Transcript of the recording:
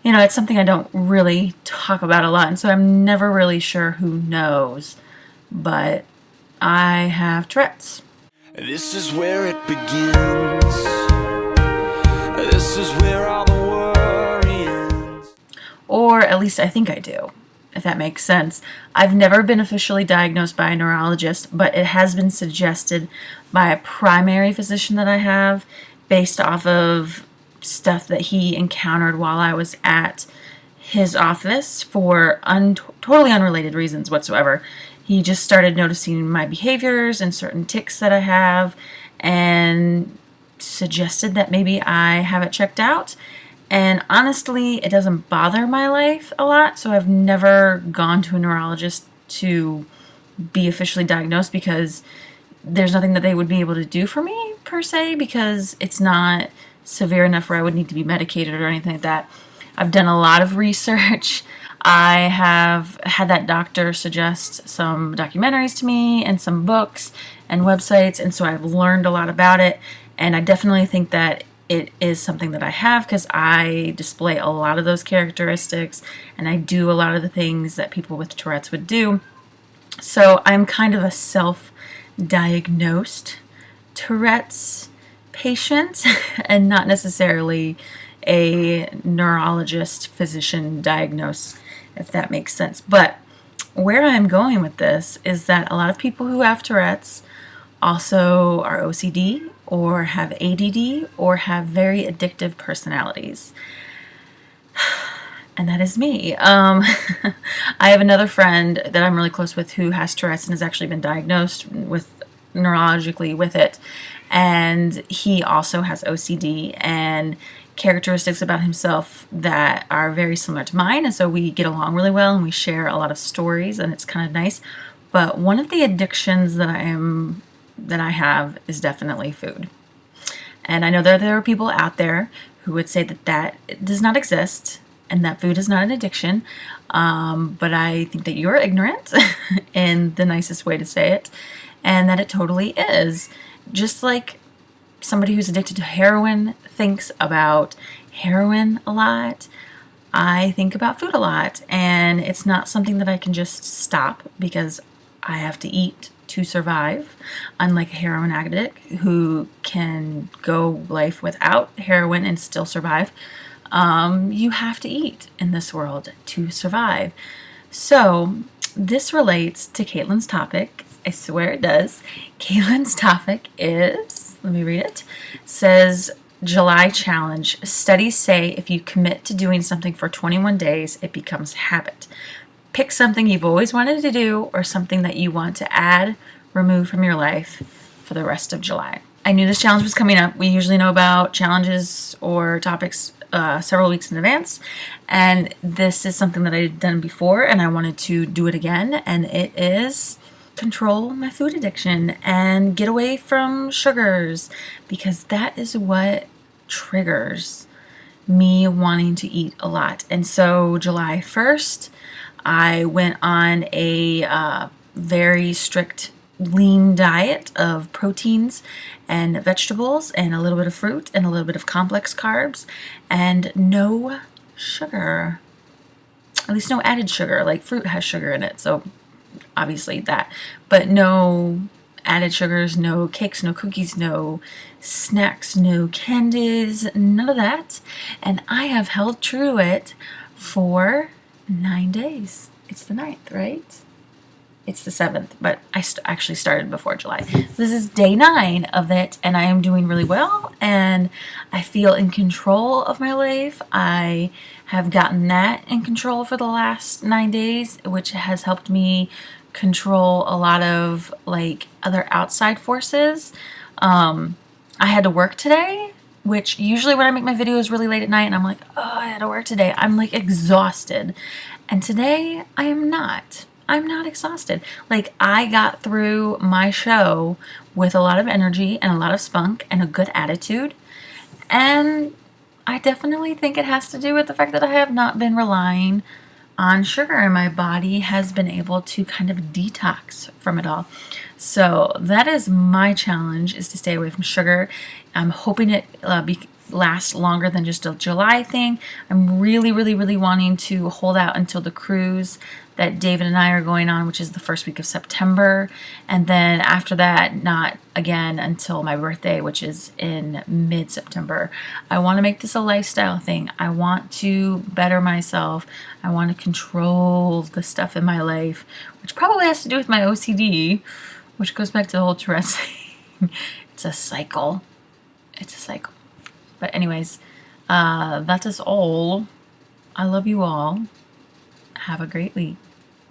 It's something I don't really talk about a lot, and so I'm never really sure who knows, but I have Tourette's. This is where it begins. This is where all the worry ends. Or at least I think I do, if that makes sense. I've never been officially diagnosed by a neurologist, but it has been suggested by a primary physician that I have based off of stuff that he encountered while I was at his office for totally unrelated reasons whatsoever. He just started noticing my behaviors and certain tics that I have and suggested that maybe I have it checked out. And honestly, it doesn't bother my life a lot, so I've never gone to a neurologist to be officially diagnosed because there's nothing that they would be able to do for me per se, because it's not severe enough where I would need to be medicated or anything like that. I've done a lot of research. I have had that doctor suggest some documentaries to me and some books and websites, and so I've learned a lot about it, and I definitely think that it is something that I have because I display a lot of those characteristics and I do a lot of the things that people with Tourette's would do. So I'm kind of a self-diagnosed Tourette's patient and not necessarily a neurologist physician diagnose, if that makes sense. But where I'm going with this is that a lot of people who have Tourette's also are OCD or have ADD or have very addictive personalities. And that is me. I have another friend that I'm really close with who has Tourette's and has actually been diagnosed with neurologically with it. And he also has OCD and characteristics about himself that are very similar to mine. And so we get along really well and we share a lot of stories and it's kind of nice. But one of the addictions that I have is definitely food. And I know that there are people out there who would say that does not exist and that food is not an addiction. But I think that you're ignorant in the nicest way to say it, and that it totally is. Just like somebody who's addicted to heroin thinks about heroin a lot, I think about food a lot, and it's not something that I can just stop because I have to eat to survive, unlike a heroin addict who can go life without heroin and still survive. You have to eat in this world to survive. So this relates to Caitlin's topic. I swear it does. Caitlin's topic is, let me read it, says July challenge. Studies say if you commit to doing something for 21 days, it becomes habit. Pick something you've always wanted to do or something that you want to add, remove from your life for the rest of July. I knew this challenge was coming up. We usually know about challenges or topics several weeks in advance, and this is something that I've done before and I wanted to do it again, and it is control my food addiction and get away from sugars, because that is what triggers me wanting to eat a lot. And so July 1st, I went on a very strict lean diet of proteins and vegetables and a little bit of fruit and a little bit of complex carbs and no sugar. At least no added sugar. Like fruit has sugar in it, so obviously that. But no added sugars, no cakes, no cookies, no snacks, no candies, none of that. And I have held true to it for 9 days. It's the 9th, right? It's the 7th, but I actually started before July. This is day 9 of it, and I am doing really well, and I feel in control of my life. I have gotten that in control for the last 9 days, which has helped me control a lot of like other outside forces. I had to work today, which usually when I make my videos really late at night and I'm like, oh, I had to work today, I'm like exhausted. And today I am not. I'm not exhausted. Like, I got through my show with a lot of energy and a lot of spunk and a good attitude. And I definitely think it has to do with the fact that I have not been relying on sugar and my body has been able to kind of detox from it all. So that is my challenge, is to stay away from sugar. I'm hoping it last longer than just a July thing. I'm really, really, really wanting to hold out until the cruise that David and I are going on, which is the first week of September. And then after that, not again until my birthday, which is in mid-September. I want to make this a lifestyle thing. I want to better myself. I want to control the stuff in my life, which probably has to do with my OCD, which goes back to the whole Tourette's thing. It's a cycle. It's a cycle. But anyways, that is all. I love you all. Have a great week.